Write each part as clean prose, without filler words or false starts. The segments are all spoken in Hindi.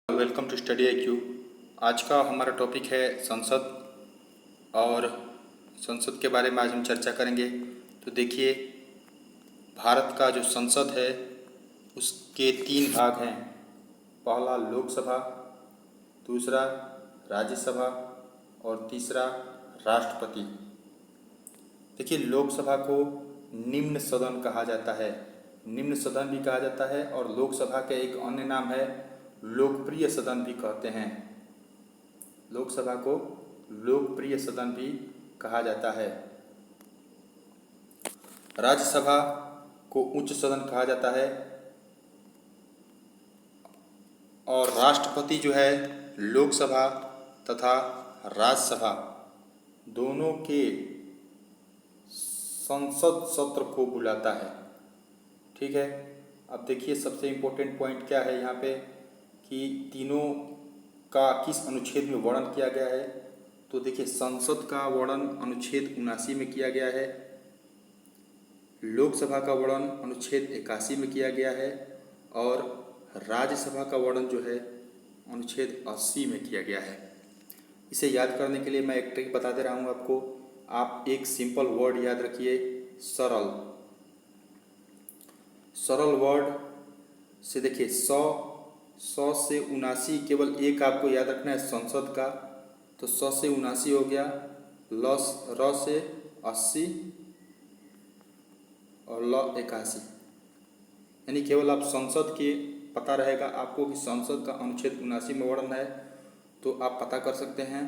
Welcome to study IQ। आज का हमारा टॉपिक है संसद और संसद के बारे में आज हम चर्चा करेंगे। तो देखिए, भारत का जो संसद है उसके 3 भाग हैं। पहला लोकसभा, दूसरा राज्यसभा और तीसरा राष्ट्रपति। देखिए, लोकसभा को निम्न सदन कहा जाता है, निम्न सदन भी कहा जाता है और लोकसभा का एक अन्य नाम है लोकप्रिय सदन भी कहते हैं। लोकसभा को लोकप्रिय सदन भी कहा जाता है। राज्यसभा को उच्च सदन कहा जाता है और राष्ट्रपति जो है लोकसभा तथा राज्यसभा दोनों के संसद सत्र को बुलाता है। ठीक है, अब देखिए सबसे इम्पोर्टेंट पॉइंट क्या है यहाँ पे कि तीनों का किस अनुच्छेद में वर्णन किया गया है। तो देखिए, संसद का वर्णन अनुच्छेद 79 में किया गया है, लोकसभा का वर्णन अनुच्छेद 81 में किया गया है और राज्यसभा का वर्णन जो है अनुच्छेद 80 में किया गया है। इसे याद करने के लिए मैं एक ट्रिक बता दे रहा हूँ आपको। आप एक सिंपल वर्ड याद रखिए, सरल। सरल वर्ड से देखिए 100 से 79, केवल एक आपको याद रखना है संसद का। तो 100 से 79 हो गया, र से 80 और ल 81, यानी केवल आप संसद के पता रहेगा आपको कि संसद का अनुच्छेद 79 में वर्णन है, तो आप पता कर सकते हैं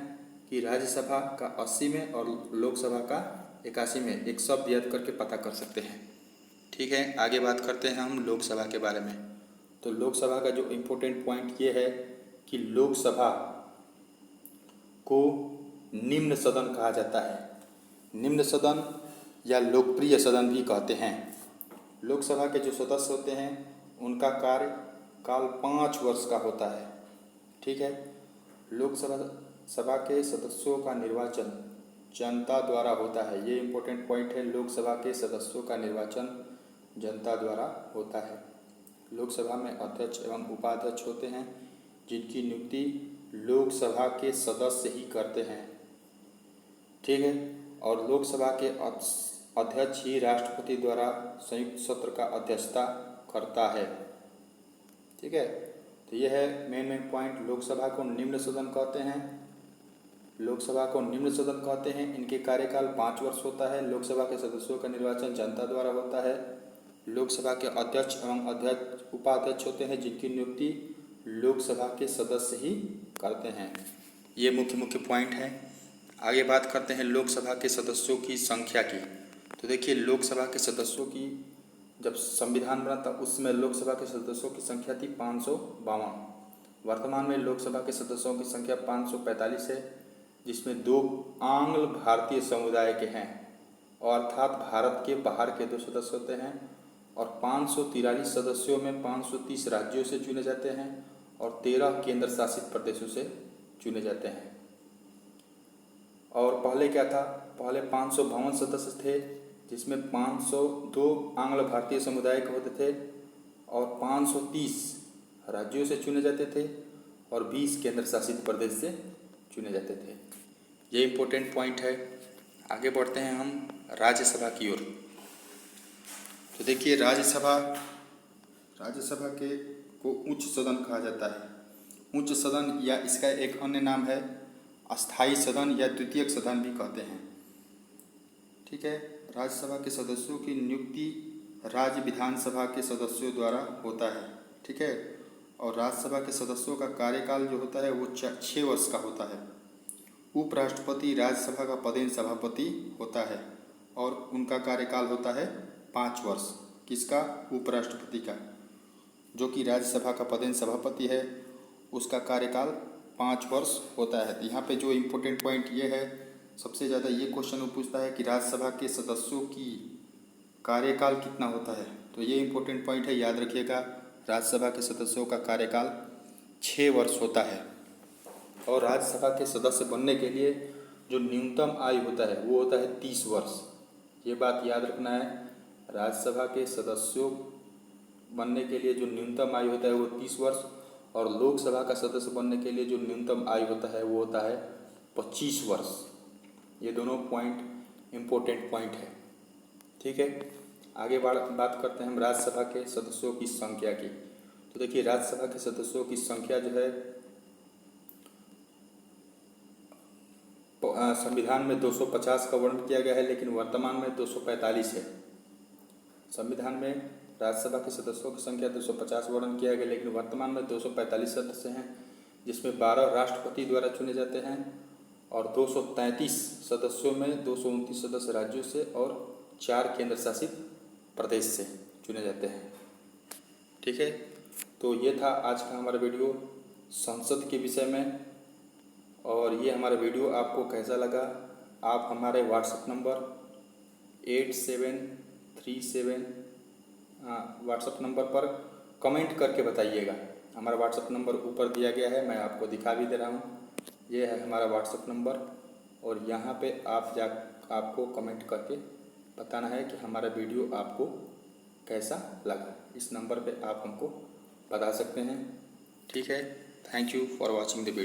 कि राज्यसभा का 80 में और लोकसभा का 81 में। एक शब्द याद करके पता कर सकते हैं। ठीक है, आगे बात करते हैं हम लोकसभा के बारे में। तो लोकसभा का जो इम्पोर्टेंट पॉइंट ये है कि लोकसभा को निम्न सदन कहा जाता है। निम्न सदन या लोकप्रिय सदन भी कहते हैं। लोकसभा के जो सदस्य होते हैं उनका कार्यकाल 5 वर्ष का होता है। ठीक है, लोकसभा के सदस्यों का निर्वाचन जनता द्वारा होता है। ये इम्पोर्टेंट पॉइंट है, लोकसभा के सदस्यों का निर्वाचन जनता द्वारा होता है। लोकसभा में अध्यक्ष एवं उपाध्यक्ष होते हैं जिनकी नियुक्ति लोकसभा के सदस्य ही करते हैं। ठीक है, और लोकसभा के अध्यक्ष ही राष्ट्रपति द्वारा संयुक्त सत्र का अध्यक्षता करता है। ठीक है, तो यह है मेन पॉइंट। लोकसभा को निम्न सदन कहते हैं। लोकसभा को निम्न सदन कहते हैं। इनके कार्यकाल 5 वर्ष होता है। लोकसभा के सदस्यों का निर्वाचन जनता द्वारा होता है। लोकसभा के अध्यक्ष एवं अध्यक्ष उपाध्यक्ष होते हैं जिनकी नियुक्ति लोकसभा के सदस्य ही करते हैं। ये मुख्य पॉइंट है। आगे बात करते हैं लोकसभा के सदस्यों की संख्या की। तो देखिए, लोकसभा के सदस्यों की जब संविधान बना था उस समय लोकसभा के सदस्यों की संख्या थी 552। वर्तमान में लोकसभा के सदस्यों की संख्या 545 है, जिसमें 2 आंग्ल भारतीय समुदाय के हैं, अर्थात भारत के बाहर के 2 सदस्य होते हैं। और 543 सदस्यों में 530 राज्यों से चुने जाते हैं और 13 केंद्र शासित प्रदेशों से चुने जाते हैं। और पहले क्या था, पहले 552 सदस्य थे, जिसमें 502 आंग्ल भारतीय समुदाय के होते थे और 530 राज्यों से चुने जाते थे और 20 केंद्र शासित प्रदेश से चुने जाते थे। ये इम्पोर्टेंट पॉइंट है। आगे बढ़ते हैं हम राज्यसभा की ओर। तो देखिए, राज्यसभा के को उच्च सदन कहा जाता है। उच्च सदन या इसका एक अन्य नाम है अस्थायी सदन या द्वितीयक सदन भी कहते हैं। ठीक है, राज्यसभा के सदस्यों की नियुक्ति राज्य विधानसभा के सदस्यों द्वारा होता है। ठीक है, और राज्यसभा के सदस्यों का कार्यकाल जो होता है वो 6 वर्ष का होता है। उपराष्ट्रपति राज्यसभा का पदेन सभापति होता है और उनका कार्यकाल होता है 5 वर्ष। किसका? उपराष्ट्रपति का। जो कि राज्यसभा का पदेन सभापति है उसका कार्यकाल 5 वर्ष होता है। यहाँ पे जो इम्पोर्टेंट पॉइंट ये है, सबसे ज़्यादा ये क्वेश्चन पूछता है कि राज्यसभा के सदस्यों की कार्यकाल कितना होता है। तो ये इम्पोर्टेंट पॉइंट है, याद रखिएगा। राज्यसभा के सदस्यों का कार्यकाल 6 वर्ष होता है। और राज्यसभा के सदस्य बनने के लिए जो न्यूनतम आयु होता है वो होता है 30 वर्ष। ये बात याद रखना है, राज्यसभा के सदस्यों बनने के लिए जो न्यूनतम आयु होता है वो 30 वर्ष और लोकसभा का सदस्य बनने के लिए जो न्यूनतम आयु होता है वो होता है 25 वर्ष। ये दोनों पॉइंट इम्पोर्टेंट पॉइंट है। ठीक है, आगे बात करते हैं हम राज्यसभा के सदस्यों की संख्या की। तो देखिए, राज्यसभा के सदस्यों की संख्या जो है संविधान में 250 का वर्णन किया गया है, लेकिन वर्तमान में 245 है। संविधान में राज्यसभा के सदस्यों की संख्या 250 वर्णन किया गया, लेकिन वर्तमान में 245 सदस्य हैं, जिसमें 12 राष्ट्रपति द्वारा चुने जाते हैं और 233 सदस्यों में 229 सदस्य राज्यों से और 4 केंद्र शासित प्रदेश से चुने जाते हैं। ठीक है, तो ये था आज का हमारा वीडियो संसद के विषय में। और ये हमारा वीडियो आपको कैसा लगा, आप हमारे व्हाट्सएप नंबर 8737 व्हाट्सएप नंबर पर कमेंट करके बताइएगा। हमारा व्हाट्सएप नंबर ऊपर दिया गया है, मैं आपको दिखा भी दे रहा हूँ। ये है हमारा व्हाट्सएप नंबर और यहाँ पे आपको कमेंट करके बताना है कि हमारा वीडियो आपको कैसा लगा। इस नंबर पे आप हमको बता सकते हैं। ठीक है, thank you for watching the video.